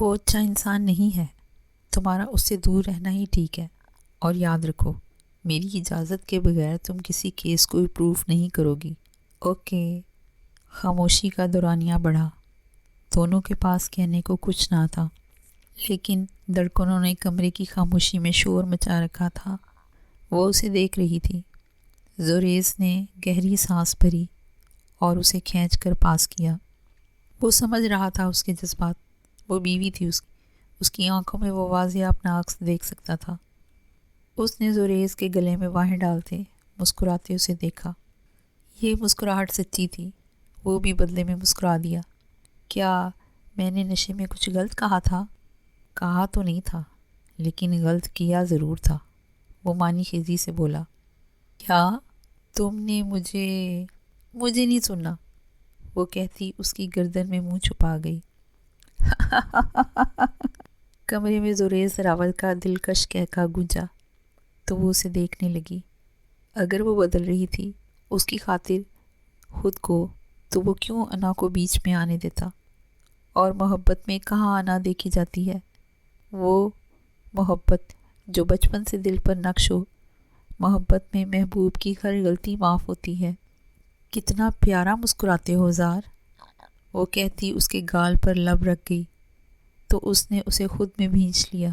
وہ اچھا انسان نہیں ہے، تمہارا اس سے دور رہنا ہی ٹھیک ہے، اور یاد رکھو میری اجازت کے بغیر تم کسی کیس کو پروف نہیں کرو گی۔ اوکے۔ خاموشی کا دورانیہ بڑھا۔ دونوں کے پاس کہنے کو کچھ نہ تھا، لیکن دھڑکنوں نے کمرے کی خاموشی میں شور مچا رکھا تھا۔ وہ اسے دیکھ رہی تھی۔ زوریز نے گہری سانس بھری اور اسے کھینچ کر پاس کیا۔ وہ سمجھ رہا تھا اس کے جذبات۔ وہ بیوی تھی اس کی آنکھوں میں وہ واضح اپنا عکس دیکھ سکتا تھا۔ اس نے زوریز کے گلے میں باہیں ڈالتے مسکراتے اسے دیکھا۔ یہ مسکراہٹ سچی تھی۔ وہ بھی بدلے میں مسکرا دیا۔ کیا میں نے نشے میں کچھ غلط کہا تھا؟ کہا تو نہیں تھا، لیکن غلط کیا ضرور تھا، وہ معنی خیزی سے بولا۔ کیا تم نے مجھے نہیں سننا، وہ کہتی اس کی گردن میں منہ چھپا گئی۔ کمرے میں زوریز راوت کا دلکش کہکا گونجا تو وہ اسے دیکھنے لگی۔ اگر وہ بدل رہی تھی اس کی خاطر خود کو، تو وہ کیوں انا کو بیچ میں آنے دیتا؟ اور محبت میں کہاں انا دیکھی جاتی ہے؟ وہ محبت جو بچپن سے دل پر نقش ہو، محبت میں محبوب کی ہر غلطی معاف ہوتی ہے۔ کتنا پیارا مسکراتے ہو زار، وہ کہتی اس کے گال پر لب رکھ گئی تو اس نے اسے خود میں بھینچ لیا۔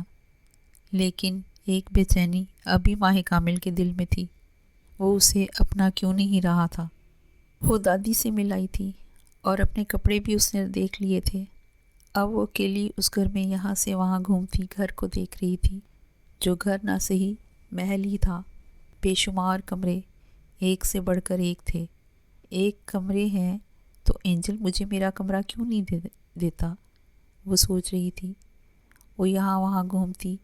لیکن ایک بے چینی ابھی ماہ کامل کے دل میں تھی۔ وہ اسے اپنا کیوں نہیں رہا تھا۔ وہ دادی سے مل آئی تھی اور اپنے کپڑے بھی اس نے دیکھ لیے تھے۔ اب وہ اکیلی اس گھر میں یہاں سے وہاں گھومتی گھر کو دیکھ رہی تھی، جو گھر نہ صحیح محل ہی تھا۔ بے شمار کمرے، ایک سے بڑھ کر ایک تھے۔ ایک کمرے ہیں تو اینجل مجھے میرا کمرہ کیوں نہیں دیتا، وہ سوچ رہی تھی۔ وہ یہاں وہاں گھومتی،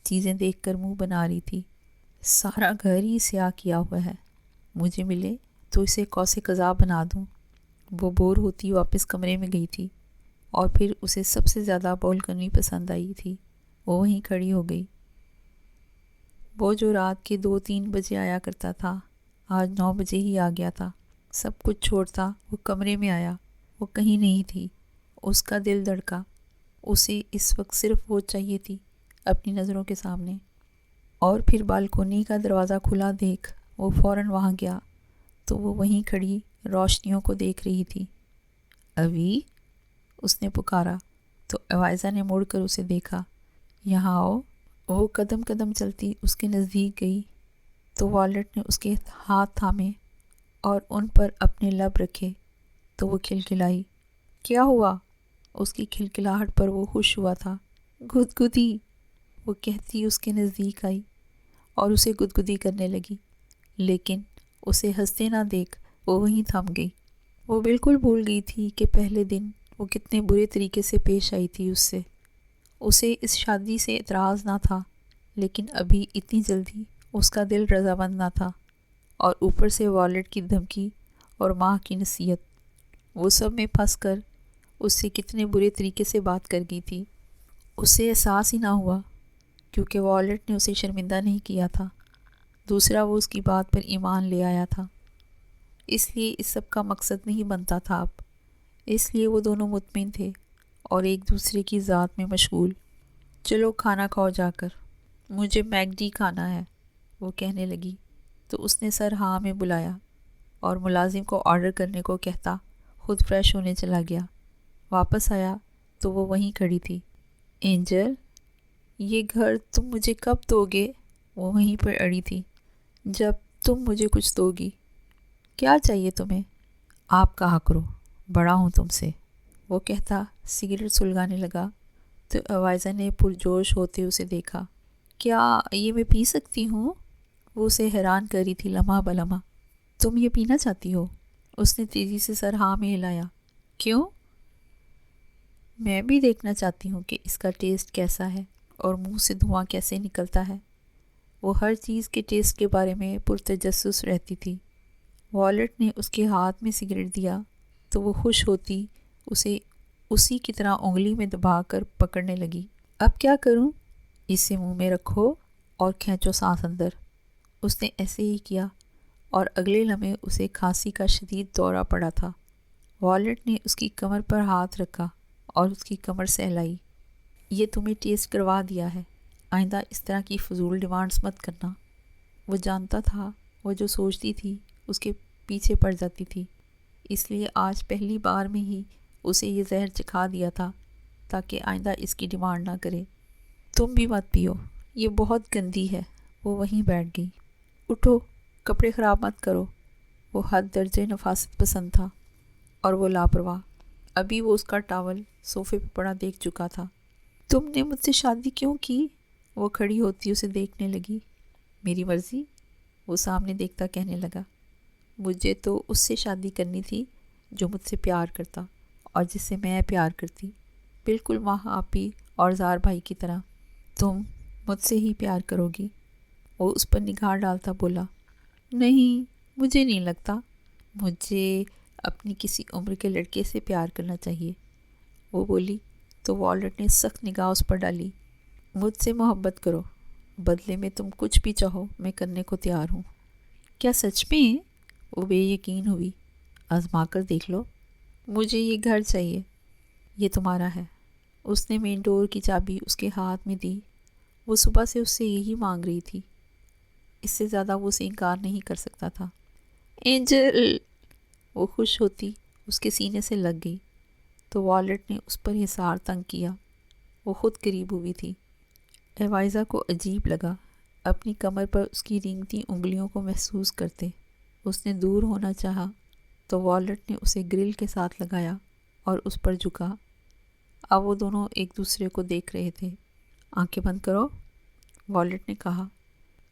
چیزیں دیکھ کر منہ بنا رہی تھی۔ سارا گھر ہی سیاہ کیا ہوا ہے، مجھے ملے تو اسے کوسے قضا بنا دوں۔ وہ بور ہوتی واپس کمرے میں گئی تھی، اور پھر اسے سب سے زیادہ بالکنی پسند آئی تھی۔ وہ وہیں کھڑی ہو گئی۔ وہ جو رات کے 2-3 بجے آیا کرتا تھا، آج 9 بجے ہی آ گیا تھا۔ سب کچھ چھوڑتا وہ کمرے میں آیا۔ وہ کہیں نہیں تھی۔ اس کا دل دھڑکا۔ اسے اس وقت صرف وہ چاہیے تھی، اپنی نظروں کے سامنے۔ اور پھر بالکونی کا دروازہ کھلا دیکھ وہ فوراً وہاں گیا تو وہ وہیں کھڑی روشنیوں کو دیکھ رہی تھی۔ اوی، اس نے پکارا تو ایوائزا نے مڑ کر اسے دیکھا۔ یہاں آؤ۔ وہ قدم قدم چلتی اس کے نزدیک گئی تو والٹ نے اس کے ہاتھ تھامے اور ان پر اپنے لب رکھے تو وہ کھلکھلائی۔ کیا ہوا؟ اس کی کھلکھلاہٹ پر وہ خوش ہوا تھا۔ گدگدی، وہ کہتی اس کے نزدیک آئی اور اسے گدگدی کرنے لگی، لیکن اسے ہنستے نہ دیکھ وہ وہیں تھم گئی۔ وہ بالکل بھول گئی تھی کہ پہلے دن وہ کتنے برے طریقے سے پیش آئی تھی اس سے۔ اسے اس شادی سے اعتراض نہ تھا، لیکن ابھی اتنی جلدی اس کا دل رضامند نہ تھا، اور اوپر سے والٹ کی دھمکی اور ماں کی نصیحت، وہ سب میں پھنس کر اس سے کتنے برے طریقے سے بات کر گئی تھی۔ اسے احساس ہی نہ ہوا، کیونکہ والٹ نے اسے شرمندہ نہیں کیا تھا۔ دوسرا، وہ اس کی بات پر ایمان لے آیا تھا، اس لیے اس سب کا مقصد نہیں بنتا تھا اب۔ اس لیے وہ دونوں مطمئن تھے اور ایک دوسرے کی ذات میں مشغول۔ چلو کھانا کھاؤ جا کر، مجھے میگڈی کھانا ہے، وہ کہنے لگی تو اس نے سر ہاں میں بلایا اور ملازم کو آرڈر کرنے کو کہتا خود فریش ہونے چلا گیا۔ واپس آیا تو وہ وہیں کھڑی تھی۔ اینجل، یہ گھر تم مجھے کب دو گے؟ وہ وہیں پر اڑی تھی۔ جب تم مجھے کچھ دو گی۔ کیا چاہیے تمہیں؟ آپ کہا کرو، بڑا ہوں تم سے، وہ کہتا سگریٹ سلگانے لگا تو ایوائزا نے پرجوش ہوتے اسے دیکھا۔ کیا یہ میں پی سکتی ہوں؟ وہ اسے حیران کر رہی تھی لمحہ بلمحہ۔ تم یہ پینا چاہتی ہو؟ اس نے تیزی سے سر ہاں میں ہلایا۔ کیوں؟ میں بھی دیکھنا چاہتی ہوں کہ اس کا ٹیسٹ کیسا ہے اور منہ سے دھواں کیسے نکلتا ہے۔ وہ ہر چیز کے ٹیسٹ کے بارے میں پرتجسس رہتی تھی۔ والٹ نے اس کے ہاتھ میں سگریٹ دیا تو وہ خوش ہوتی اسے اسی کی طرح انگلی میں دبا کر پکڑنے لگی۔ اب کیا کروں؟ اسے منہ میں رکھو اور کھینچو سانس اندر۔ اس نے ایسے ہی کیا اور اگلے لمحے اسے کھانسی کا شدید دورہ پڑا تھا۔ والٹ نے اس کی کمر پر ہاتھ رکھا اور اس کی کمر سہلائی۔ یہ تمہیں ٹیسٹ کروا دیا ہے، آئندہ اس طرح کی فضول ڈیمانڈز مت کرنا۔ وہ جانتا تھا وہ جو سوچتی تھی اس کے پیچھے پڑ جاتی تھی، اس لیے آج پہلی بار میں ہی اسے یہ زہر چکھا دیا تھا تاکہ آئندہ اس کی ڈیمانڈ نہ کرے۔ تم بھی مت پیو، یہ بہت گندی ہے۔ وہ وہیں بیٹھ گئی۔ اٹھو، کپڑے خراب مت کرو۔ وہ حد درجے نفاست پسند تھا اور وہ لاپرواہ۔ ابھی وہ اس کا ٹاول صوفے پہ پڑا دیکھ چکا تھا۔ تم نے مجھ سے شادی کیوں کی؟ وہ کھڑی ہوتی اسے دیکھنے لگی۔ میری مرضی، وہ سامنے دیکھتا کہنے لگا۔ مجھے تو اس سے شادی کرنی تھی جو مجھ سے پیار کرتا اور جس سے میں پیار کرتی، بالکل ماں آپی اور زار بھائی کی طرح۔ تم مجھ سے ہی پیار کرو گی؟ وہ اس پر نگاہ ڈالتا بولا۔ نہیں، مجھے نہیں لگتا۔ مجھے اپنی کسی عمر کے لڑکے سے پیار کرنا چاہیے، وہ بولی تو والٹ نے سخت نگاہ اس پر ڈالی۔ مجھ سے محبت کرو، بدلے میں تم کچھ بھی چاہو میں کرنے کو تیار ہوں۔ کیا سچ میں؟ وہ بے یقین ہوئی۔ آزما کر دیکھ لو۔ مجھے یہ گھر چاہیے، یہ تمہارا ہے۔ اس نے مین ڈور کی چابی اس کے ہاتھ میں دی۔ وہ صبح سے اس سے یہی مانگ رہی تھی، اس سے زیادہ وہ اسے انکار نہیں کر سکتا تھا۔ اینجل! وہ خوش ہوتی اس کے سینے سے لگ گئی تو والٹ نے اس پر حصار تنگ کیا۔ وہ خود قریب ہوئی تھی۔ ایوائزا کو عجیب لگا، اپنی کمر پر اس کی رینگتی انگلیوں کو محسوس کرتے۔ اس نے دور ہونا چاہا تو والٹ نے اسے گرل کے ساتھ لگایا اور اس پر جھکا۔ اب وہ دونوں ایک دوسرے کو دیکھ رہے تھے۔ آنکھیں بند کرو، والٹ نے کہا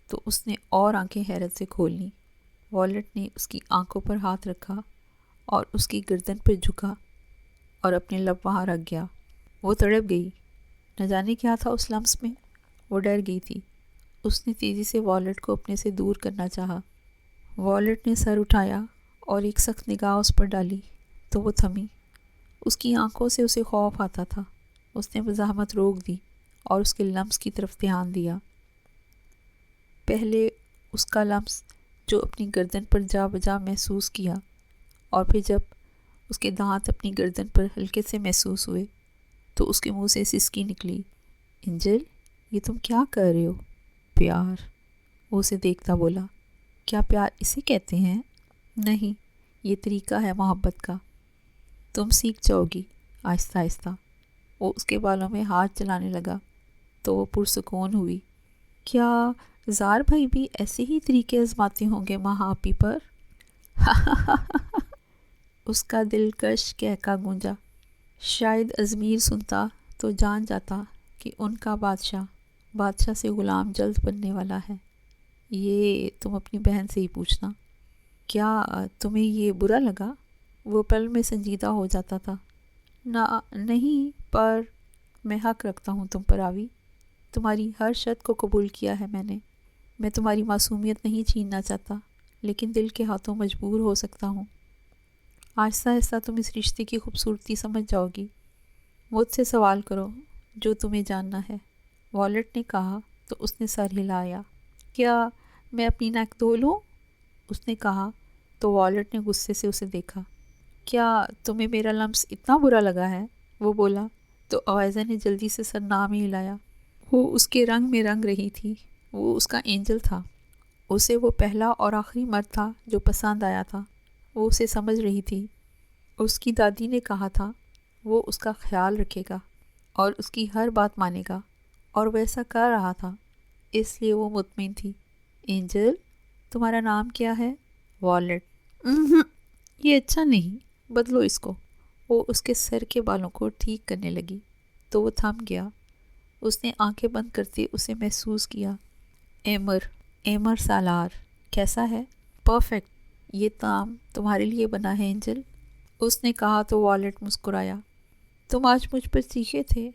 تو اس نے اور آنکھیں حیرت سے کھول لیں۔ والٹ نے اس کی آنکھوں پر ہاتھ رکھا اور اس کی گردن پر جھکا اور اپنے لب وہاں رکھ گیا۔ وہ تڑپ گئی، نہ جانے کیا تھا اس لمس میں۔ وہ ڈر گئی تھی۔ اس نے تیزی سے والٹ کو اپنے سے دور کرنا چاہا۔ والٹ نے سر اٹھایا اور ایک سخت نگاہ اس پر ڈالی تو وہ تھمی۔ اس کی آنکھوں سے اسے خوف آتا تھا۔ اس نے مزاحمت روک دی اور اس کے لمس کی طرف دھیان دیا۔ پہلے اس کا لمس جو اپنی گردن پر جا بجا محسوس کیا، اور پھر جب اس کے دانت اپنی گردن پر ہلکے سے محسوس ہوئے تو اس کے منہ سے سسکی نکلی۔ اینجل، یہ تم کیا کر رہے ہو؟ پیار، وہ اسے دیکھتا بولا۔ کیا پیار اسے کہتے ہیں؟ نہیں، یہ طریقہ ہے محبت کا، تم سیکھ جاؤ گی آہستہ آہستہ۔ وہ اس کے بالوں میں ہاتھ چلانے لگا تو وہ پرسکون ہوئی۔ کیا زار بھائی بھی ایسے ہی طریقے آزماتے ہوں گے ماں آپی پر؟ اس کا دلکش کہکا گونجا۔ شاید ازمیر سنتا تو جان جاتا کہ ان کا بادشاہ سے غلام جلد بننے والا ہے۔ یہ تم اپنی بہن سے ہی پوچھنا۔ کیا تمہیں یہ برا لگا؟ وہ پل میں سنجیدہ ہو جاتا تھا۔ نہیں، پر میں حق رکھتا ہوں تم پر آوی۔ تمہاری ہر شرط کو قبول کیا ہے میں نے۔ میں تمہاری معصومیت نہیں چھیننا چاہتا، لیکن دل کے ہاتھوں مجبور ہو سکتا ہوں۔ آہستہ آہستہ تم اس رشتے کی خوبصورتی سمجھ جاؤ گی۔ مجھ سے سوال کرو جو تمہیں جاننا ہے، والٹ نے کہا تو اس نے سر ہلایا۔ کیا میں اپنی ناک دھو لوں؟ اس نے کہا تو والٹ نے غصے سے اسے دیکھا۔ کیا تمہیں میرا لمس اتنا برا لگا ہے؟ وہ بولا تو ایوائزا نے جلدی سے سر نام ہی ہلایا۔ وہ اس کے رنگ میں رنگ رہی تھی۔ وہ اس کا اینجل تھا۔ اسے وہ پہلا اور آخری مرد تھا جو پسند آیا تھا۔ وہ اسے سمجھ رہی تھی۔ اس کی دادی نے کہا تھا وہ اس کا خیال رکھے گا اور اس کی ہر بات مانے گا، اور وہ ایسا کر رہا تھا، اس لیے وہ مطمئن تھی۔ اینجل، تمہارا نام کیا ہے؟ والٹ۔ یہ اچھا نہیں، بدلو اس کو۔ وہ اس کے سر کے بالوں کو ٹھیک کرنے لگی تو وہ تھم گیا۔ اس نے آنکھیں بند کرتے اسے محسوس کیا۔ ایمر سالار کیسا ہے؟ پرفیکٹ، یہ نام تمہارے لیے بنا ہے اینجل، اس نے کہا تو والٹ مسکرایا۔ تم آج مجھ پر چیخے تھے،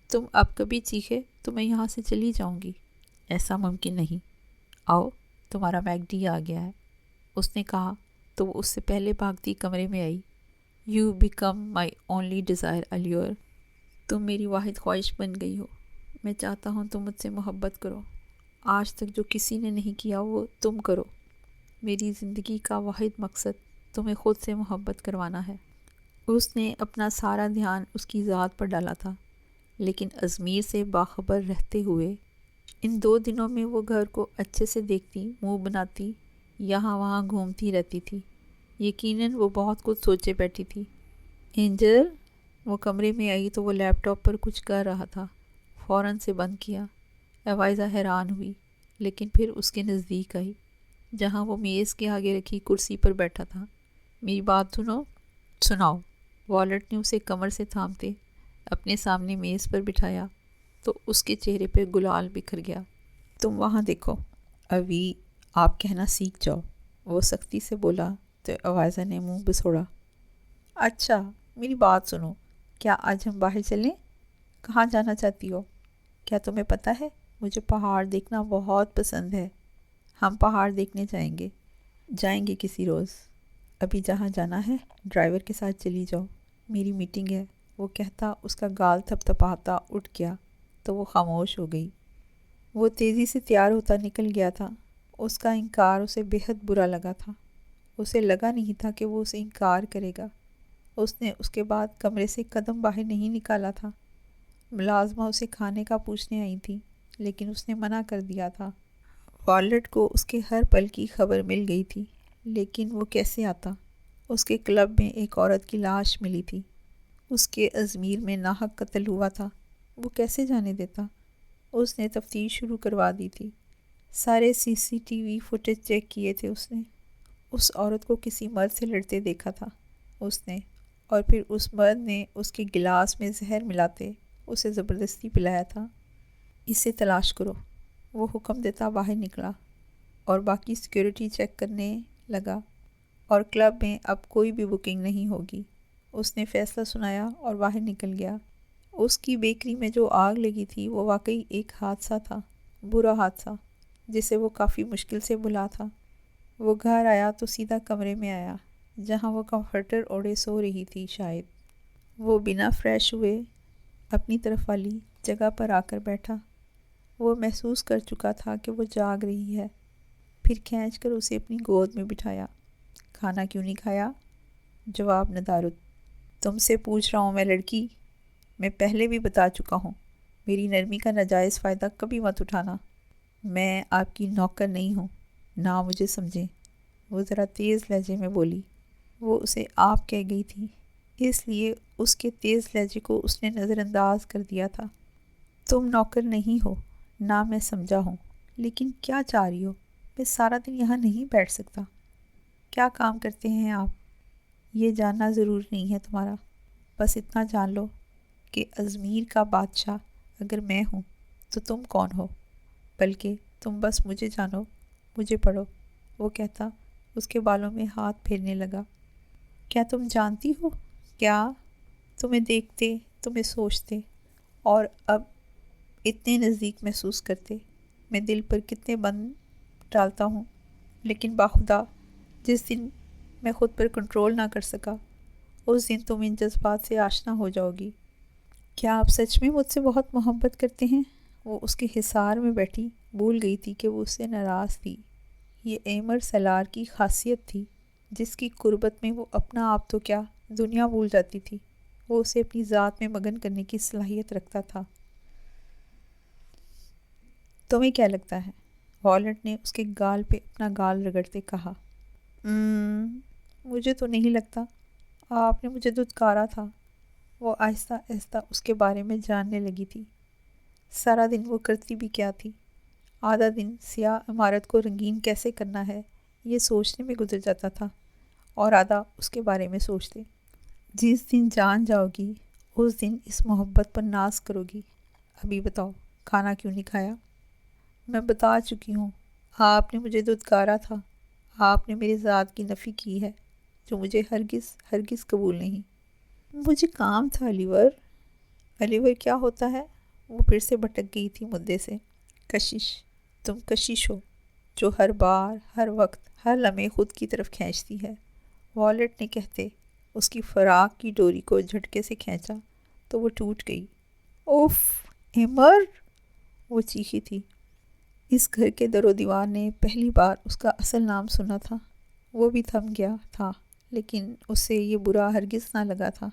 تم اب کبھی چیخے تو میں یہاں سے چلی جاؤں گی۔ ایسا ممکن نہیں۔ آؤ، تمہارا میگڈی آ گیا ہے، اس نے کہا تو وہ اس سے پہلے بھاگتی کمرے میں آئی۔ You become my only desire Oliver, تم میری واحد خواہش بن گئی ہو۔ میں چاہتا ہوں تم مجھ سے محبت کرو۔ آج تک جو کسی نے نہیں کیا وہ تم کرو۔ میری زندگی کا واحد مقصد تمہیں خود سے محبت کروانا ہے۔ اس نے اپنا سارا دھیان اس کی ذات پر ڈالا تھا۔ لیکن ازمیر سے باخبر رہتے ہوئے ان 2 دنوں میں وہ گھر کو اچھے سے دیکھتی، منہ بناتی، یہاں وہاں گھومتی رہتی تھی۔ یقیناً وہ بہت کچھ سوچے بیٹھی تھی۔ اینجل، وہ کمرے میں آئی تو وہ لیپ ٹاپ پر کچھ کر رہا تھا۔ فوراً سے بند کیا۔ ایوائزا حیران ہوئی، لیکن پھر اس کے نزدیک آئی، جہاں وہ میز کے آگے رکھی کرسی پر بیٹھا تھا۔ میری بات سنو۔ سناؤ۔ والٹ نے اسے کمر سے تھامتے اپنے سامنے میز پر بٹھایا تو اس کے چہرے پہ گلال بکھر گیا۔ تم وہاں دیکھو، ابھی آپ کہنا سیکھ جاؤ، وہ سختی سے بولا تو ایوائزا نے منہ بسوڑا۔ اچھا، میری بات سنو، کیا آج ہم باہر چلیں؟ کہاں جانا چاہتی ہو؟ کیا تمہیں پتہ ہے مجھے پہاڑ دیکھنا بہت پسند ہے۔ ہم پہاڑ دیکھنے جائیں گے کسی روز۔ ابھی جہاں جانا ہے ڈرائیور کے ساتھ چلی جاؤ، میری میٹنگ ہے۔ وہ کہتا اس کا گال تھپ تھپاتا اٹھ گیا تو وہ خاموش ہو گئی۔ وہ تیزی سے تیار ہوتا نکل گیا تھا۔ اس کا انکار اسے بے حد برا لگا تھا۔ اسے لگا نہیں تھا کہ وہ اسے انکار کرے گا۔ اس نے اس کے بعد کمرے سے قدم باہر نہیں نکالا تھا۔ ملازمہ اسے کھانے کا پوچھنے آئی تھی، لیکن اس نے منع کر دیا تھا۔ والٹ کو اس کے ہر پل کی خبر مل گئی تھی، لیکن وہ کیسے آتا؟ اس کے کلب میں ایک عورت کی لاش ملی تھی، اس کے ازمیر میں ناحق قتل ہوا تھا، وہ کیسے جانے دیتا؟ اس نے تفتیش شروع کروا دی تھی، سارے CCTV فوٹیج چیک کیے تھے اس نے۔ اس عورت کو کسی مرد سے لڑتے دیکھا تھا اس نے، اور پھر اس مرد نے اس کے گلاس میں زہر ملاتے اسے زبردستی پلایا تھا۔ اسے تلاش کرو، وہ حکم دیتا باہر نکلا اور باقی سیکیورٹی چیک کرنے لگا، اور کلب میں اب کوئی بھی بکنگ نہیں ہوگی۔ اس نے فیصلہ سنایا اور باہر نکل گیا۔ اس کی بیکری میں جو آگ لگی تھی وہ واقعی ایک حادثہ تھا، برا حادثہ جسے وہ کافی مشکل سے بھلا تھا۔ وہ گھر آیا تو سیدھا کمرے میں آیا جہاں وہ کمفرٹر اوڑھے سو رہی تھی۔ شاید وہ بنا فریش ہوئے اپنی طرف والی جگہ پر آ کر بیٹھا۔ وہ محسوس کر چکا تھا کہ وہ جاگ رہی ہے، پھر کھینچ کر اسے اپنی گود میں بٹھایا۔ کھانا کیوں نہیں کھایا؟ جواب ندارد۔ تم سے پوچھ رہا ہوں میں لڑکی، میں پہلے بھی بتا چکا ہوں، میری نرمی کا ناجائز فائدہ کبھی مت اٹھانا۔ میں آپ کی نوکر نہیں ہوں، نہ مجھے سمجھیں۔ وہ ذرا تیز لہجے میں بولی۔ وہ اسے آپ کہہ گئی تھی، اس لیے اس کے تیز لہجے کو اس نے نظر انداز کر دیا تھا۔ تم نوکر نہیں ہو، نہ میں سمجھا ہوں، لیکن کیا چاہ رہی ہو؟ میں سارا دن یہاں نہیں بیٹھ سکتا۔ کیا کام کرتے ہیں آپ؟ یہ جاننا ضرور نہیں ہے تمہارا، بس اتنا جان لو کہ ازمیر کا بادشاہ اگر میں ہوں تو تم کون ہو؟ بلکہ تم بس مجھے جانو، مجھے پڑھو۔ وہ کہتا اس کے بالوں میں ہاتھ پھیرنے لگا۔ کیا تم جانتی ہو کیا؟ تمہیں دیکھتے، تمہیں سوچتے، اور اب اتنے نزدیک محسوس کرتے، میں دل پر کتنے بند ڈالتا ہوں، لیکن باخدا جس دن میں خود پر کنٹرول نہ کر سکا، اس دن تم ان جذبات سے آشنا ہو جاؤ گی۔ کیا آپ سچ میں مجھ سے بہت محبت کرتے ہیں؟ وہ اس کے حصار میں بیٹھی بھول گئی تھی کہ وہ اس سے ناراض تھی۔ یہ ایمر سالار کی خاصیت تھی، جس کی قربت میں وہ اپنا آپ تو کیا دنیا بھول جاتی تھی۔ وہ اسے اپنی ذات میں مگن کرنے کی صلاحیت رکھتا تھا۔ تمہیں کیا لگتا ہے؟ والٹ نے اس کے گال پہ اپنا گال رگڑتے کہا۔ مجھے تو نہیں لگتا، آپ نے مجھے دھتکارا تھا۔ وہ آہستہ آہستہ اس کے بارے میں جاننے لگی تھی۔ سارا دن وہ کرتی بھی کیا تھی؟ آدھا دن سیاہ عمارت کو رنگین کیسے کرنا ہے یہ سوچنے میں گزر جاتا تھا، اور آدھا اس کے بارے میں سوچتے۔ جس دن جان جاؤ گی اس دن اس محبت پر ناز کرو گی۔ ابھی بتاؤ کھانا کیوں نہیں کھایا؟ میں بتا چکی ہوں، آپ نے مجھے دھتکارا تھا، آپ نے میری ذات کی نفی کی ہے، جو مجھے ہرگز قبول نہیں۔ مجھے کام تھا علیور کیا ہوتا ہے؟ وہ پھر سے بھٹک گئی تھی مدعے سے۔ کشش، تم کشش ہو جو ہر بار، ہر وقت، ہر لمحے خود کی طرف کھینچتی ہے۔ والٹ نے کہتے اس کی فراق کی ڈوری کو جھٹکے سے کھینچا تو وہ ٹوٹ گئی۔ اوف ایمر، وہ چیخی تھی۔ اس گھر کے در و دیوار نے پہلی بار اس کا اصل نام سنا تھا۔ وہ بھی تھم گیا تھا، لیکن اسے یہ برا ہرگز نہ لگا تھا۔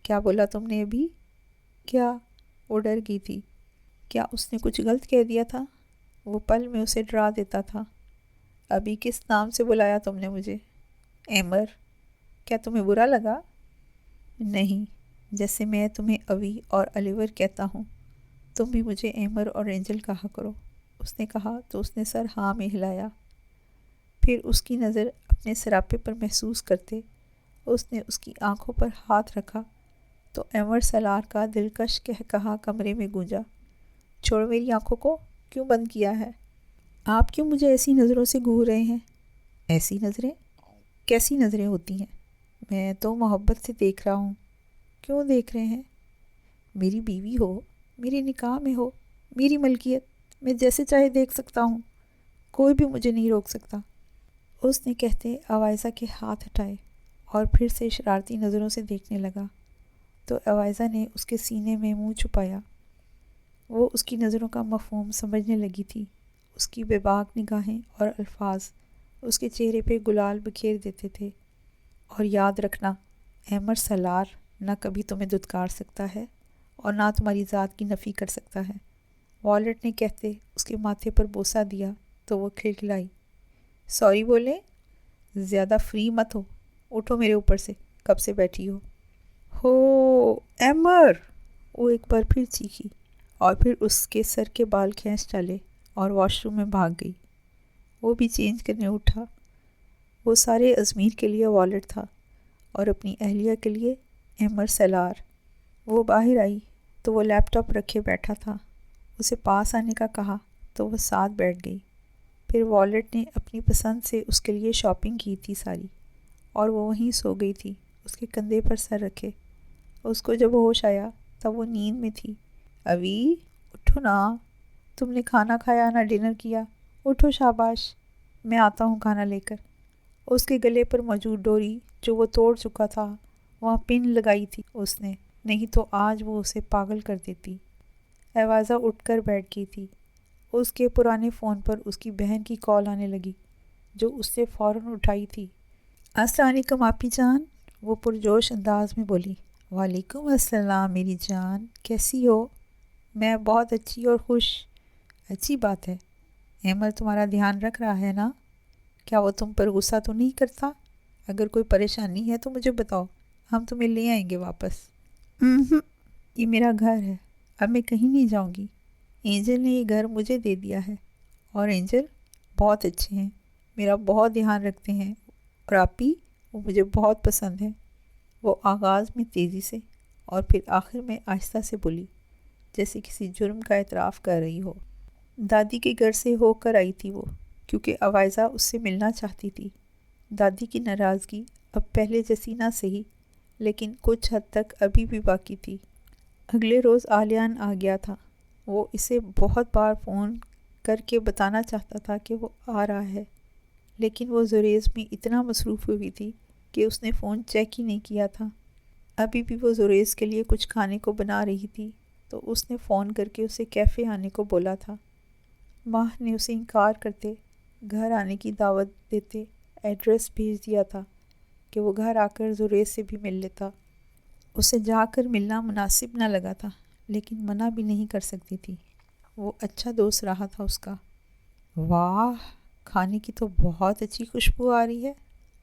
کیا بولا تم نے ابھی؟ کیا وہ ڈر گئی تھی۔ کیا اس نے کچھ غلط کہہ دیا تھا؟ وہ پل میں اسے ڈرا دیتا تھا۔ ابھی کس نام سے بلایا تم نے مجھے؟ ایمر۔ کیا تمہیں برا لگا؟ نہیں، جیسے میں تمہیں اوی اور الیور کہتا ہوں تم بھی مجھے ایمر اور اینجل کہا کرو، اس نے کہا تو اس نے سر ہاں میں ہلایا۔ پھر اس کی نظر اپنے سراپے پر محسوس کرتے اس نے اس کی آنکھوں پر ہاتھ رکھا تو ایمر سلار کا دلکش کہا کمرے میں گونجا۔ چھوڑ میری آنکھوں کو، کیوں بند کیا ہے؟ آپ کیوں مجھے ایسی نظروں سے گھور رہے ہیں؟ ایسی نظریں؟ کیسی نظریں ہوتی ہیں؟ میں تو محبت سے دیکھ رہا ہوں۔ کیوں دیکھ رہے ہیں؟ میری بیوی ہو، میری نکاح میں ہو، میری ملکیت، میں جیسے چاہے دیکھ سکتا ہوں، کوئی بھی مجھے نہیں روک سکتا۔ اس نے کہتے عوائزہ کے ہاتھ ہٹائے اور پھر سے شرارتی نظروں سے دیکھنے لگا تو عوائزہ نے اس کے سینے میں منہ چھپایا۔ وہ اس کی نظروں کا مفہوم سمجھنے لگی تھی۔ اس کی بے باک نگاہیں اور الفاظ اس کے چہرے پہ گلال بکھیر دیتے تھے۔ اور یاد رکھنا، ایمر سلار نہ کبھی تمہیں دھتکار سکتا ہے اور نہ تمہاری ذات کی نفی کر سکتا ہے۔ والٹ نے کہتے اس کے ماتھے پر بوسہ دیا تو وہ کھلکھلائی۔ سوری بولے؟ زیادہ فری مت ہو، اٹھو میرے اوپر سے، کب سے بیٹھی ہو ایمر! وہ ایک بار پھر چیخی اور پھر اس کے سر کے بال کھینچ ڈالے اور واش روم میں بھاگ گئی۔ وہ بھی چینج کرنے اٹھا۔ وہ سارے ازمیر کے لیے والٹ تھا اور اپنی اہلیہ کے لیے ایمر سلار۔ وہ باہر آئی تو وہ لیپ ٹاپ رکھے بیٹھا تھا۔ اسے پاس آنے کا کہا تو وہ ساتھ بیٹھ گئی۔ پھر والٹ نے اپنی پسند سے اس کے لیے شاپنگ کی تھی ساری، اور وہ وہیں سو گئی تھی اس کے کندھے پر سر رکھے۔ اس کو جب ہوش آیا تب وہ نیند میں تھی۔ اوی اٹھو نا، تم نے کھانا کھایا نہ ڈنر کیا، اٹھو شاباش، میں آتا ہوں کھانا لے کر۔ اس کے گلے پر موجود ڈوری جو وہ توڑ چکا تھا وہاں پن لگائی تھی اس نے، نہیں تو آج وہ اسے پاگل کر دیتی۔ عوائزہ اٹھ کر بیٹھ گئی تھی۔ اس کے پرانے فون پر اس کی بہن کی کال آنے لگی جو اس سے فوراً اٹھائی تھی۔ السلام علیکم آپی جان، وہ پرجوش انداز میں بولی۔ وعلیکم السلام میری جان، کیسی ہو؟ میں بہت اچھی اور خوش۔ اچھی بات ہے، ایمر تمہارا دھیان رکھ رہا ہے نا؟ کیا وہ تم پر غصہ تو نہیں کرتا؟ اگر کوئی پریشانی ہے تو مجھے بتاؤ، ہم تمہیں لے آئیں گے واپس۔ یہ میرا گھر ہے، اب میں کہیں نہیں جاؤں گی۔ اینجل نے یہ گھر مجھے دے دیا ہے، اور اینجل بہت اچھے ہیں، میرا بہت دھیان رکھتے ہیں، اور آپی وہ مجھے بہت پسند ہے۔ وہ آغاز میں تیزی سے اور پھر آخر میں آہستہ سے بولی، جیسے کسی جرم کا اعتراف کر رہی ہو۔ دادی کے گھر سے ہو کر آئی تھی وہ، کیونکہ عوائزہ اس سے ملنا چاہتی تھی۔ دادی کی ناراضگی اب پہلے جیسی نہ سہی، لیکن کچھ حد تک ابھی بھی باقی تھی۔ اگلے روز آلیان آ گیا تھا۔ وہ اسے بہت بار فون کر کے بتانا چاہتا تھا کہ وہ آ رہا ہے، لیکن وہ زریز میں اتنا مصروف ہوئی تھی کہ اس نے فون چیک ہی نہیں کیا تھا۔ ابھی بھی وہ زریز کے لیے کچھ کھانے کو بنا رہی تھی تو اس نے فون کر کے اسے کیفے آنے کو بولا تھا۔ ماہ نے اسے انکار کرتے گھر آنے کی دعوت دیتے ایڈریس بھیج دیا تھا کہ وہ گھر آ کر زریز سے بھی مل لیتا۔ اسے جا کر ملنا مناسب نہ لگا تھا، لیکن منع بھی نہیں کر سکتی تھی، وہ اچھا دوست رہا تھا اس کا۔ واہ، کھانے کی تو بہت اچھی خوشبو آ رہی ہے۔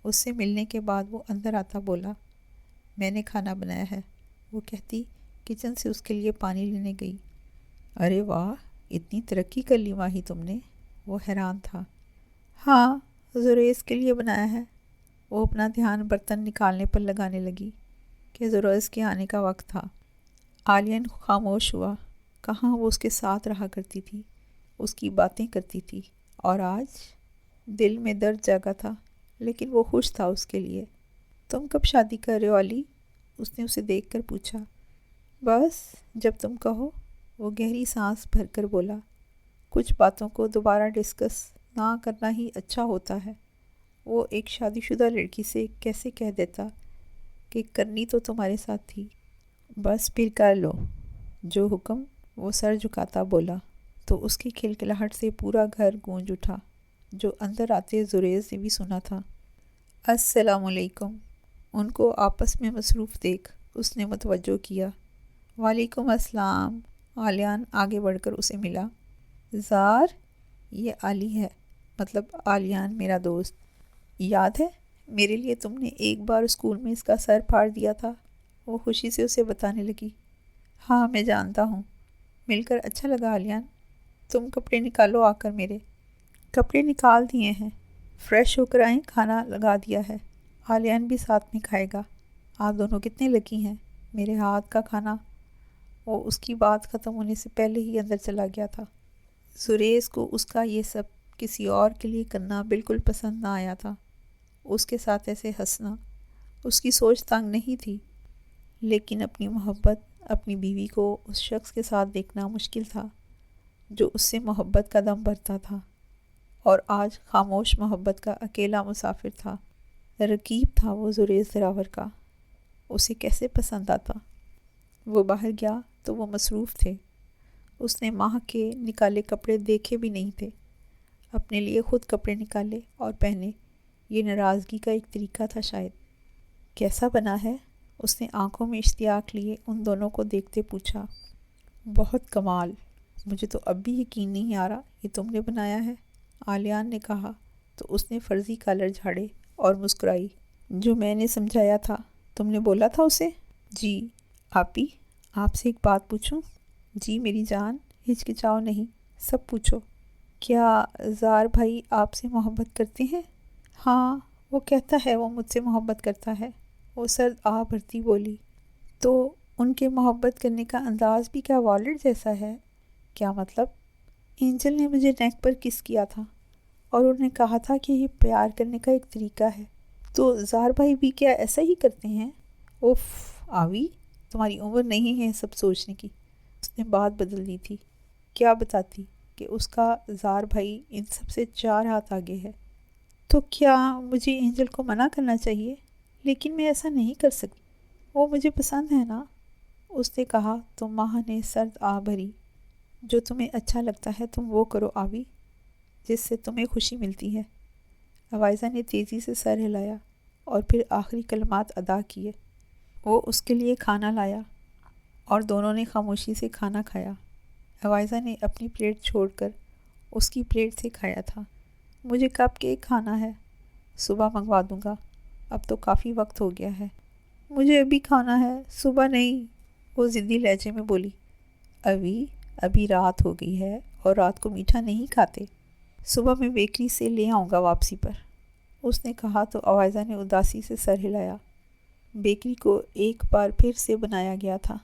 اس سے ملنے کے بعد وہ اندر آتا بولا، میں نے کھانا بنایا ہے۔ وہ کہتی کچن سے اس کے لیے پانی لینے گئی۔ ارے واہ، اتنی ترقی کر لی ماہی تم نے، وہ حیران تھا۔ ہاں، زریز کے لیے بنایا ہے۔ وہ اپنا دھیان برتن نکالنے پر لگانے لگی کہ زریز کے آنے کا وقت تھا۔ آلین خاموش ہوا۔ کہاں وہ اس کے ساتھ رہا کرتی تھی، اس کی باتیں کرتی تھی، اور آج دل میں درد جاگا تھا، لیکن وہ خوش تھا اس کے لیے۔ تم کب شادی کر رہے ہو علی؟ اس نے اسے دیکھ کر پوچھا۔ بس جب تم کہو، وہ گہری سانس بھر کر بولا۔ کچھ باتوں کو دوبارہ ڈسکس نہ کرنا ہی اچھا ہوتا ہے۔ وہ ایک شادی شدہ لڑکی سے کیسے کہہ دیتا کہ کرنی تو تمہارے ساتھ تھی، بس پھر کر لو جو حکم۔ وہ سر جھکاتا بولا تو اس کی کھلکھلاہٹ سے پورا گھر گونج اٹھا، جو اندر آتے زریز نے بھی سنا تھا۔ السلام علیکم۔ ان کو آپس میں مصروف دیکھ اس نے متوجہ کیا۔ وعلیکم السلام۔ آلیان آگے بڑھ کر اسے ملا۔ زار، یہ علی ہے، مطلب آلیان میرا دوست، یاد ہے میرے لیے تم نے ایک بار اسکول میں اس کا سر پھاڑ دیا تھا؟ وہ خوشی سے اسے بتانے لگی۔ ہاں میں جانتا ہوں، مل کر اچھا لگا آلیان، تم کپڑے نکالو آ کر میرے۔ کپڑے نکال دیے ہیں، فریش ہو کر آئیں، کھانا لگا دیا ہے، آلیان بھی ساتھ میں کھائے گا۔ آپ دونوں کتنے لکی ہیں، میرے ہاتھ کا کھانا۔ وہ اس کی بات ختم ہونے سے پہلے ہی اندر چلا گیا تھا۔ زریز کو اس کا یہ سب کسی اور کے لیے کرنا بالکل پسند نہ آیا تھا۔ اس کے ساتھ ایسے ہنسنا اس کی سوچ تنگ نہیں تھی، لیکن اپنی محبت، اپنی بیوی کو اس شخص کے ساتھ دیکھنا مشکل تھا جو اس سے محبت کا دم بھرتا تھا، اور آج خاموش محبت کا اکیلا مسافر تھا۔ رقیب تھا وہ زریز دراور کا، اسے کیسے پسند آتا۔ وہ باہر گیا تو وہ مصروف تھے، اس نے ماہ کے نکالے کپڑے دیکھے بھی نہیں تھے، اپنے لیے خود کپڑے نکالے اور پہنے۔ یہ ناراضگی کا ایک طریقہ تھا شاید۔ کیسا بنا ہے؟ اس نے آنکھوں میں اشتیاق لیے ان دونوں کو دیکھتے پوچھا۔ بہت کمال، مجھے تو اب بھی یقین نہیں آ رہا یہ تم نے بنایا ہے، آلیان نے کہا تو اس نے فرضی کالر جھاڑے اور مسکرائی۔ جو میں نے سمجھایا تھا تم نے بولا تھا اسے؟ جی آپی، آپ سے ایک بات پوچھوں؟ جی میری جان، ہچکچاؤ نہیں، سب پوچھو۔ کیا زار بھائی آپ سے محبت کرتے ہیں؟ ہاں، وہ کہتا ہے وہ مجھ سے محبت کرتا ہے، وہ سرد آہ بھرتی بولی۔ تو ان کے محبت کرنے کا انداز بھی کیا والد جیسا ہے؟ کیا مطلب؟ اینجل نے مجھے نیک پر کس کیا تھا اور انہوں نے کہا تھا کہ یہ پیار کرنے کا ایک طریقہ ہے، تو زار بھائی بھی کیا ایسا ہی کرتے ہیں؟ اوف آوی، تمہاری عمر نہیں ہے سب سوچنے کی۔ اس نے بات بدل دی تھی۔ کیا بتاتی کہ اس کا زار بھائی ان سب سے 4 ہاتھ آگے ہے؟ تو کیا مجھے اینجل کو منع کرنا چاہیے؟ لیکن میں ایسا نہیں کر سکتی، وہ مجھے پسند ہے نا، اس نے کہا تو ماہ نے سرد آہ بھری۔ جو تمہیں اچھا لگتا ہے تم وہ کرو آوی، جس سے تمہیں خوشی ملتی ہے۔ عوائزہ نے تیزی سے سر ہلایا اور پھر آخری کلمات ادا کیے۔ وہ اس کے لیے کھانا لایا اور دونوں نے خاموشی سے کھانا کھایا۔ عوائزہ نے اپنی پلیٹ چھوڑ کر اس کی پلیٹ سے کھایا تھا۔ مجھے کپ کیک کھانا ہے، صبح منگوا دوں گا، اب تو کافی وقت ہو گیا ہے۔ مجھے ابھی کھانا ہے، صبح نہیں، وہ ضدی لہجے میں بولی۔ ابھی رات ہو گئی ہے اور رات کو میٹھا نہیں کھاتے، صبح میں بیکری سے لے آؤں گا واپسی پر، اس نے کہا تو عوائزہ نے اداسی سے سر ہلایا۔ بیکری کو ایک بار پھر سے بنایا گیا تھا،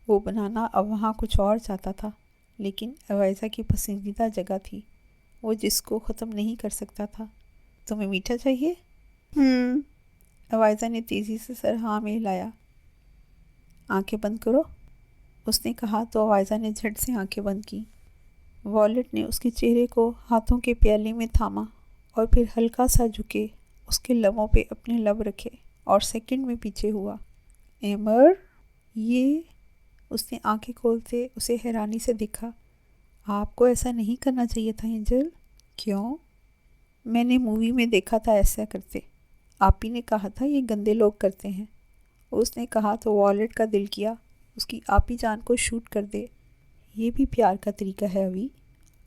وہ بنانا اب وہاں کچھ اور چاہتا تھا، لیکن عوائزہ کی پسندیدہ جگہ تھی، وہ جس کو ختم نہیں کر سکتا تھا۔ تمہیں میٹھا چاہیے؟ عوائزہ نے تیزی سے سر ہاں میں ہلایا۔ آنکھیں بند کرو، اس نے کہا تو عوائزہ نے جھٹ سے آنکھیں بند کی۔ والٹ نے اس کے چہرے کو ہاتھوں کے پیالے میں تھاما اور پھر ہلکا سا جھکے اس کے لبوں پہ اپنے لب رکھے اور سیکنڈ میں پیچھے ہوا۔ ایمر، یہ؟ اس نے آنکھیں کھولتے اسے حیرانی سے دیکھا۔ آپ کو ایسا نہیں کرنا چاہیے تھا اینجل۔ کیوں؟ میں نے مووی میں دیکھا تھا ایسا کرتے، آپی نے کہا تھا یہ گندے لوگ کرتے ہیں، اس نے کہا تو والٹ کا دل کیا اس کی آپی جان کو شوٹ کر دے۔ یہ بھی پیار کا طریقہ ہے اوی،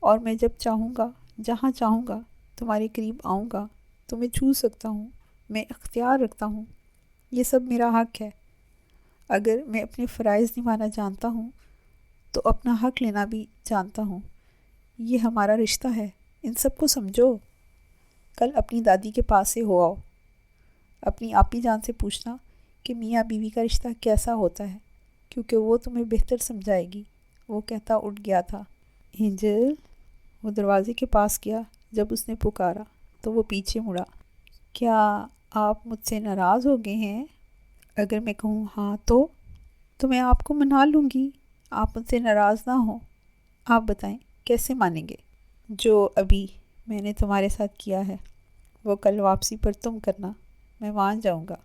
اور میں جب چاہوں گا، جہاں چاہوں گا تمہارے قریب آؤں گا، تمہیں چھو سکتا ہوں، میں اختیار رکھتا ہوں، یہ سب میرا حق ہے۔ اگر میں اپنے فرائض نبھانا جانتا ہوں تو اپنا حق لینا بھی جانتا ہوں، یہ ہمارا رشتہ ہے، ان سب کو سمجھو۔ کل اپنی دادی کے پاس سے ہو آؤ، اپنی آپی جان سے پوچھنا کہ میاں بیوی کا رشتہ کیسا ہوتا ہے، کیونکہ وہ تمہیں بہتر سمجھائے گی۔ وہ کہتا اٹھ گیا تھا۔ اینجل، وہ دروازے کے پاس گیا، جب اس نے پکارا تو وہ پیچھے مڑا۔ کیا آپ مجھ سے ناراض ہو گئے ہیں؟ اگر میں کہوں ہاں تو میں آپ کو منا لوں گی، آپ مجھ سے ناراض نہ ہوں۔ آپ بتائیں کیسے مانیں گے؟ جو ابھی میں نے تمہارے ساتھ کیا ہے وہ کل واپسی پر تم کرنا، میں مان جاؤں گا۔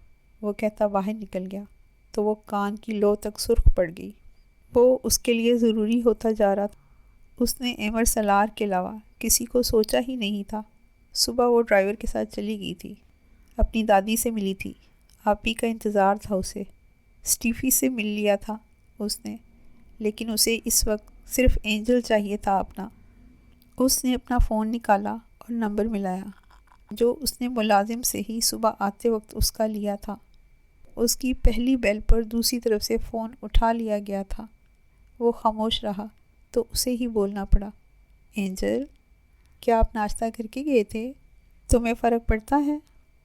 وہ کہتا باہر نکل گیا تو وہ کان کی لو تک سرخ پڑ گئی۔ وہ اس کے لیے ضروری ہوتا جا رہا تھا۔ اس نے ایمر سلار کے علاوہ کسی کو سوچا ہی نہیں تھا۔ صبح وہ ڈرائیور کے ساتھ چلی گئی تھی، اپنی دادی سے ملی تھی، آپی کا انتظار تھا اسے، اسٹیفی سے مل لیا تھا اس نے، لیکن اسے اس وقت صرف اینجل چاہیے تھا اپنا۔ اس نے اپنا فون نکالا اور نمبر ملایا جو اس نے ملازم سے ہی صبح آتے وقت اس کا لیا تھا۔ اس کی پہلی بیل پر دوسری طرف سے فون اٹھا لیا گیا تھا۔ وہ خاموش رہا تو اسے ہی بولنا پڑا۔ اینجل، کیا آپ ناشتہ کر کے گئے تھے؟ تمہیں فرق پڑتا ہے؟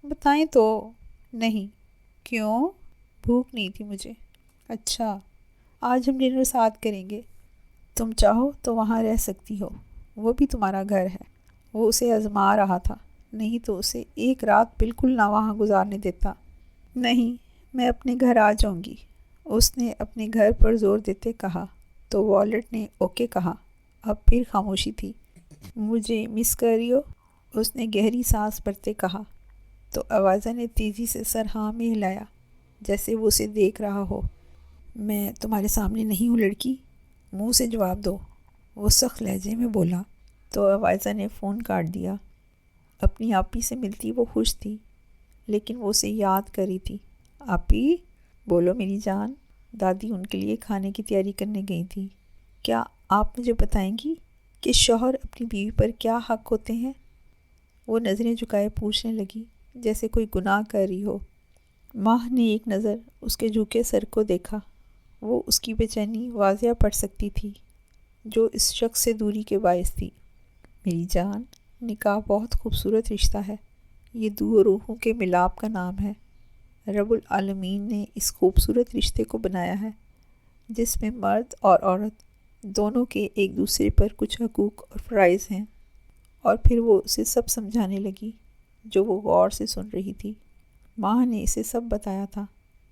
بتائیں تو۔ نہیں۔ کیوں؟ بھوک نہیں تھی مجھے۔ اچھا، آج ہم ڈنر ساتھ کریں گے۔ تم چاہو تو وہاں رہ سکتی ہو، وہ بھی تمہارا گھر ہے۔ وہ اسے آزما رہا تھا، نہیں تو اسے ایک رات بالکل نہ وہاں گزارنے دیتا۔ نہیں، میں اپنے گھر آ جاؤں گی، اس نے اپنے گھر پر زور دیتے کہا تو والٹ نے اوکے کہا۔ اب پھر خاموشی تھی۔ مجھے مس کر رہی ہو؟ اس نے گہری سانس بھرتے کہا تو آوازہ نے تیزی سے سر ہاں میں ہلایا جیسے وہ اسے دیکھ رہا ہو۔ میں تمہارے سامنے نہیں ہوں لڑکی، منہ سے جواب دو، وہ سخت لہجے میں بولا تو آوازہ نے فون کاٹ دیا۔ اپنی آپی سے ملتی وہ خوش تھی، لیکن وہ اسے یاد کر رہی تھی۔ آپی، بولو میری جان۔ دادی ان کے لیے کھانے کی تیاری کرنے گئی تھی۔ کیا آپ مجھے بتائیں گی کہ شوہر اپنی بیوی پر کیا حق ہوتے ہیں؟ وہ نظریں جھکائے پوچھنے لگی جیسے کوئی گناہ کر رہی ہو۔ ماں نے ایک نظر اس کے جھکے سر کو دیکھا۔ وہ اس کی بے چینی واضح پڑ سکتی تھی جو اس شخص سے دوری کے باعث تھی۔ میری جان، نکاح بہت خوبصورت رشتہ ہے، یہ دو روحوں کے ملاپ کا نام ہے۔ رب العالمین نے اس خوبصورت رشتے کو بنایا ہے جس میں مرد اور عورت دونوں کے ایک دوسرے پر کچھ حقوق اور فرائض ہیں۔ اور پھر وہ اسے سب سمجھانے لگی جو وہ غور سے سن رہی تھی۔ ماں نے اسے سب بتایا تھا،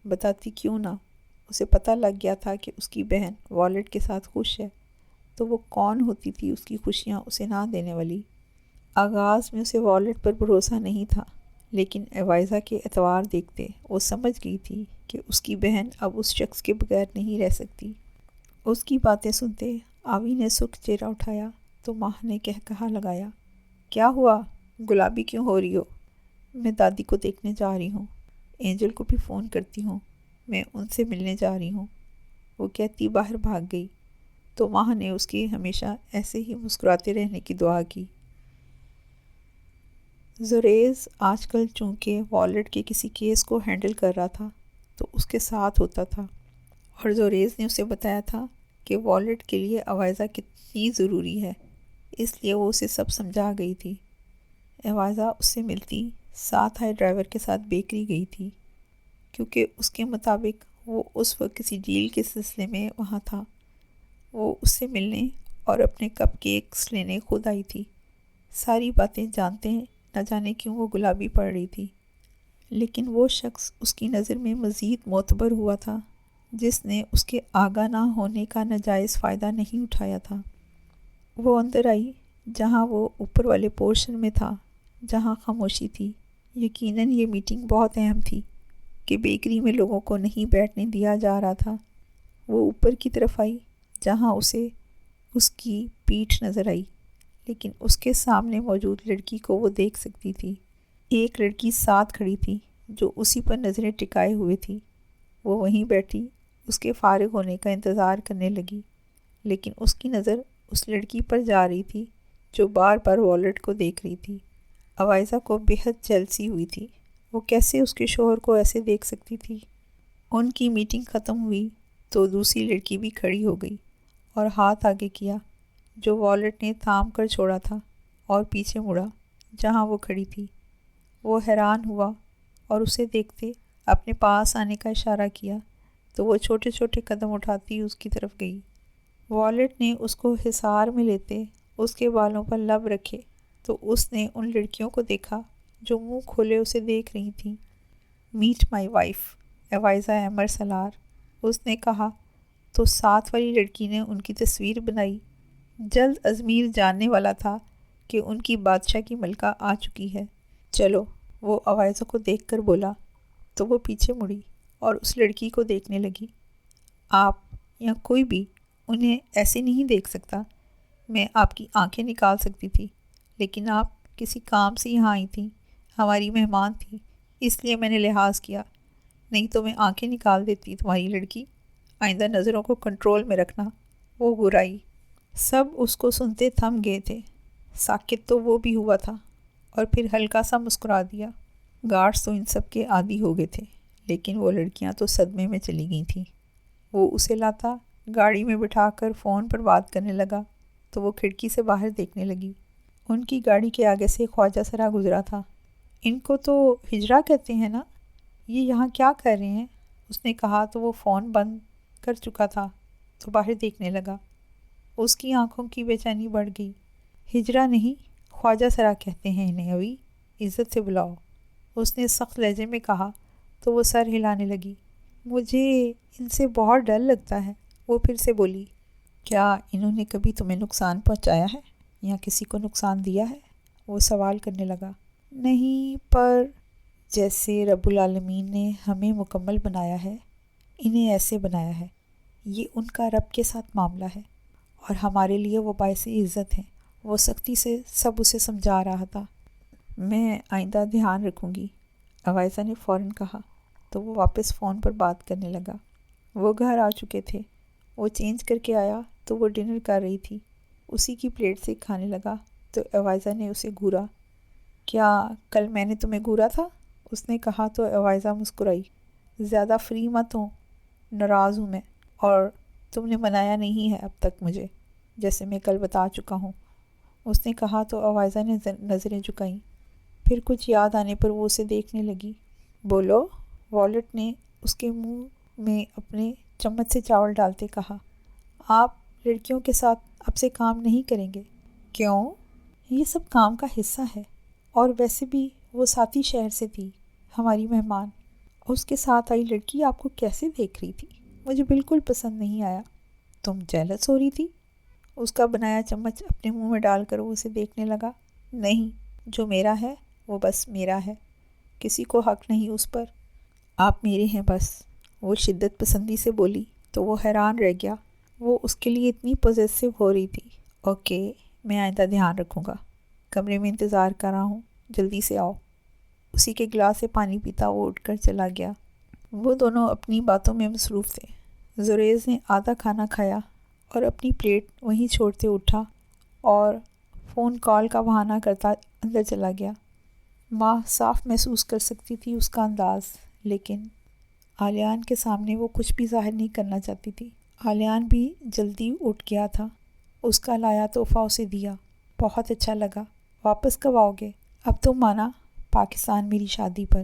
بتاتی کیوں نہ؟ اسے پتہ لگ گیا تھا کہ اس کی بہن والٹ کے ساتھ خوش ہے، تو وہ کون ہوتی تھی اس کی خوشیاں اسے نہ دینے والی؟ آغاز میں اسے والٹ پر بھروسہ نہیں تھا، لیکن ایوائزہ کے اعتبار دیکھتے وہ سمجھ گئی تھی کہ اس کی بہن اب اس شخص کے بغیر نہیں رہ سکتی۔ اس کی باتیں سنتے آوی نے سرخ چہرہ اٹھایا تو ماں نے کہا لگایا، کیا ہوا؟ گلابی کیوں ہو رہی ہو؟ میں دادی کو دیکھنے جا رہی ہوں، اینجل کو بھی فون کرتی ہوں، میں ان سے ملنے جا رہی ہوں، وہ کہتی باہر بھاگ گئی تو ماں نے اس کی ہمیشہ ایسے ہی مسکراتے رہنے کی دعا کی۔ زوریز آج کل چونکہ والٹ کے کسی کیس کو ہینڈل کر رہا تھا تو اس کے ساتھ ہوتا تھا، اور زوریز نے اسے بتایا تھا کہ والٹ کے لیے آوازہ کتنی ضروری ہے، اس لیے وہ اسے سب سمجھا گئی تھی۔ آوازہ اس سے ملتی ساتھ آئے ڈرائیور کے ساتھ بیکری گئی تھی، کیونکہ اس کے مطابق وہ اس وقت کسی ڈیل کے سلسلے میں وہاں تھا۔ وہ اس سے ملنے اور اپنے کپ کیکس لینے خود آئی تھی۔ ساری باتیں جانتے ہیں نہ جانے کیوں وہ گلابی پڑ رہی تھی، لیکن وہ شخص اس کی نظر میں مزید معتبر ہوا تھا جس نے اس کے آگاہ نہ ہونے کا ناجائز فائدہ نہیں اٹھایا تھا۔ وہ اندر آئی جہاں وہ اوپر والے پورشن میں تھا، جہاں خاموشی تھی۔ یقیناً یہ میٹنگ بہت اہم تھی کہ بیکری میں لوگوں کو نہیں بیٹھنے دیا جا رہا تھا۔ وہ اوپر کی طرف آئی جہاں اسے اس کی پیٹھ نظر آئی، لیکن اس کے سامنے موجود لڑکی کو وہ دیکھ سکتی تھی۔ ایک لڑکی ساتھ کھڑی تھی جو اسی پر نظریں ٹکائے ہوئے تھی۔ وہ وہیں بیٹھی اس کے فارغ ہونے کا انتظار کرنے لگی، لیکن اس کی نظر اس لڑکی پر جا رہی تھی جو بار بار والٹ کو دیکھ رہی تھی۔ آوائزہ کو بہت جیلسی ہوئی تھی، وہ کیسے اس کے شوہر کو ایسے دیکھ سکتی تھی؟ ان کی میٹنگ ختم ہوئی تو دوسری لڑکی بھی کھڑی ہو گئی اور ہاتھ آگے کیا جو والٹ نے تھام کر چھوڑا تھا، اور پیچھے مڑا جہاں وہ کھڑی تھی۔ وہ حیران ہوا اور اسے دیکھتے اپنے پاس آنے کا اشارہ کیا تو وہ چھوٹے چھوٹے قدم اٹھاتی اس کی طرف گئی۔ والٹ نے اس کو حصار میں لیتے اس کے بالوں پر لب رکھے تو اس نے ان لڑکیوں کو دیکھا جو منہ کھولے اسے دیکھ رہی تھیں۔ میٹ مائی وائف ایوائزہ ایمر سلار، اس نے کہا تو ساتھ والی لڑکی نے ان کی تصویر بنائی۔ جلد ازمیر جاننے والا تھا کہ ان کی بادشاہ کی ملکہ آ چکی ہے۔ چلو، وہ آوائزہ کو دیکھ کر بولا تو وہ پیچھے مڑی اور اس لڑکی کو دیکھنے لگی۔ آپ یا کوئی بھی انہیں ایسے نہیں دیکھ سکتا۔ میں آپ کی آنکھیں نکال سکتی تھی، لیکن آپ کسی کام سے یہاں آئی تھیں، ہماری مہمان تھی، اس لیے میں نے لحاظ کیا، نہیں تو میں آنکھیں نکال دیتی تمہاری لڑکی۔ آئندہ نظروں کو کنٹرول میں رکھنا۔ وہ گرائی سب اس کو سنتے تھم گئے تھے۔ ساکت تو وہ بھی ہوا تھا اور پھر ہلکا سا مسکرا دیا۔ گارڈز تو ان سب کے عادی ہو گئے تھے، لیکن وہ لڑکیاں تو صدمے میں چلی گئی تھیں۔ وہ اسے لاتا، گاڑی میں بٹھا کر فون پر بات کرنے لگا تو وہ کھڑکی سے باہر دیکھنے لگی۔ ان کی گاڑی کے آگے سے خواجہ سرا گزرا تھا۔ ان کو تو ہجرا کہتے ہیں نا، یہ یہاں کیا کر رہے ہیں؟ اس نے کہا تو وہ فون بند کر چکا تھا تو باہر دیکھنے لگا۔ اس کی آنکھوں کی بے چینی بڑھ گئی۔ ہجرا نہیں، خواجہ سرا کہتے ہیں انہیں، ابھی عزت سے بلاؤ، اس نے سخت لہجے میں کہا تو وہ سر ہلانے لگی۔ مجھے ان سے بہت ڈر لگتا ہے۔ وہ پھر سے بولی، کیا انہوں نے کبھی تمہیں نقصان پہنچایا ہے یا کسی کو نقصان دیا ہے؟ وہ سوال کرنے لگا۔ نہیں، پر جیسے رب العالمین نے ہمیں مکمل بنایا ہے، انہیں ایسے بنایا ہے۔ یہ ان کا رب کے ساتھ معاملہ ہے اور ہمارے لیے وہ باعث عزت ہیں۔ وہ سختی سے سب اسے سمجھا رہا تھا۔ میں آئندہ دھیان رکھوں گی، عوائزہ نے فوراً کہا تو وہ واپس فون پر بات کرنے لگا۔ وہ گھر آ چکے تھے۔ وہ چینج کر کے آیا تو وہ ڈنر کر رہی تھی۔ اسی کی پلیٹ سے کھانے لگا تو عوائزہ نے اسے گھورا۔ کیا کل میں نے تمہیں گھورا تھا؟ اس نے کہا تو عوائزہ مسکرائی۔ زیادہ فری مت ہو، ناراض ہوں میں، اور تم نے منایا نہیں ہے اب تک مجھے، جیسے میں کل بتا چکا ہوں، اس نے کہا تو عوائزہ نے نظریں جھکائیں۔ پھر کچھ یاد آنے پر وہ اسے دیکھنے لگی۔ بولو، والٹ نے اس کے منہ میں اپنے چمچ سے چاول ڈالتے کہا۔ آپ لڑکیوں کے ساتھ اب سے کام نہیں کریں گے؟ کیوں؟ یہ سب کام کا حصہ ہے، اور ویسے بھی وہ ساتھی شہر سے تھی، ہماری مہمان۔ اس کے ساتھ آئی لڑکی آپ کو کیسے دیکھ رہی تھی؟ مجھے بالکل پسند نہیں آیا۔ تم جیلس ہو رہی تھی؟ اس کا بنایا چمچ اپنے منہ میں ڈال کر وہ اسے دیکھنے لگا۔ نہیں، جو میرا ہے وہ بس میرا ہے، کسی کو حق نہیں اس پر۔ آپ میرے ہیں بس، وہ شدت پسندی سے بولی تو وہ حیران رہ گیا۔ وہ اس کے لیے اتنی پوزیسو ہو رہی تھی۔ اوکے، میں آئندہ دھیان رکھوں گا، کمرے میں انتظار کر رہا ہوں، جلدی سے آؤ۔ اسی کے گلاس سے پانی پیتا وہ اٹھ کر چلا گیا۔ وہ دونوں اپنی باتوں میں مصروف تھے۔ زریز نے آدھا کھانا کھایا اور اپنی پلیٹ وہیں چھوڑتے اٹھا اور فون کال کا بہانہ کرتا اندر چلا گیا۔ ماں صاف محسوس کر سکتی تھی اس کا انداز، لیکن آلیان کے سامنے وہ کچھ بھی ظاہر نہیں کرنا چاہتی تھی۔ آلیان بھی جلدی اٹھ گیا تھا۔ اس کا لایا تحفہ اسے دیا۔ بہت اچھا لگا۔ واپس کب آؤ گے؟ اب تم مانا، پاکستان میری شادی پر،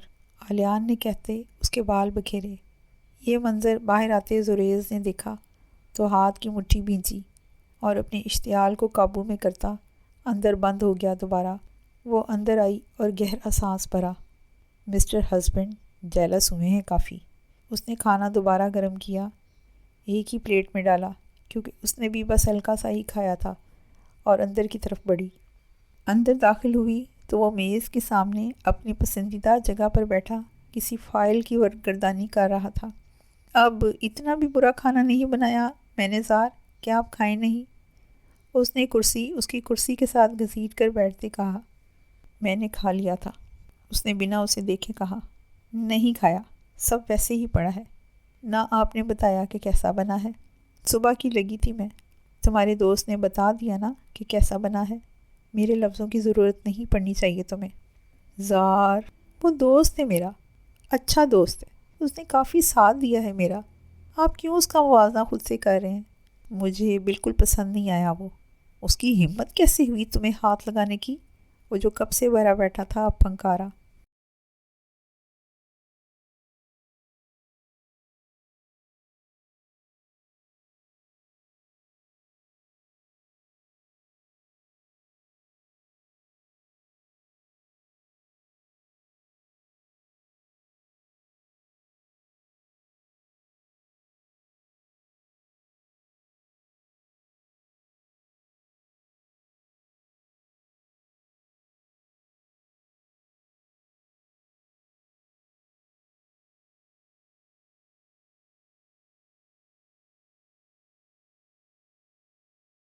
آلیان نے کہتے اس کے بال بکھیرے۔ یہ منظر باہر آتے زریز نے دیکھا تو ہاتھ کی مٹھی بھینچی اور اپنے اشتعال کو قابو میں کرتا اندر بند ہو گیا دوبارہ۔ وہ اندر آئی اور گہرا سانس بھرا۔ مسٹر ہسبینڈ جیلس ہوئے ہیں کافی۔ اس نے کھانا دوبارہ گرم کیا، ایک ہی پلیٹ میں ڈالا کیونکہ اس نے بھی بس ہلکا سا ہی کھایا تھا، اور اندر کی طرف بڑھی۔ اندر داخل ہوئی تو وہ میز کے سامنے اپنی پسندیدہ جگہ پر بیٹھا کسی فائل کی ورقگردانی کر رہا تھا۔ اب اتنا بھی برا کھانا نہیں بنایا میں نے زار، کیا آپ کھائیں نہیں؟ اس نے کرسی اس کی کرسی کے ساتھ گھسیٹ کر بیٹھتے کہا۔ میں نے کھا لیا تھا، اس نے بنا اسے دیکھے کہا۔ نہیں کھایا، سب ویسے ہی پڑا ہے۔ نہ آپ نے بتایا کہ کیسا بنا ہے۔ صبح کی لگی تھی میں، تمہارے دوست نے بتا دیا نا کہ کیسا بنا ہے، میرے لفظوں کی ضرورت نہیں پڑنی چاہیے تمہیں۔ زار، وہ دوست ہے میرا، اچھا دوست ہے، اس نے کافی ساتھ دیا ہے میرا، آپ کیوں اس کا موازنہ خود سے کر رہے ہیں؟ مجھے بالکل پسند نہیں آیا وہ، اس کی ہمت کیسے ہوئی تمہیں ہاتھ لگانے کی؟ وہ جو کب سے بھرا بیٹھا تھا اب پھنکارا۔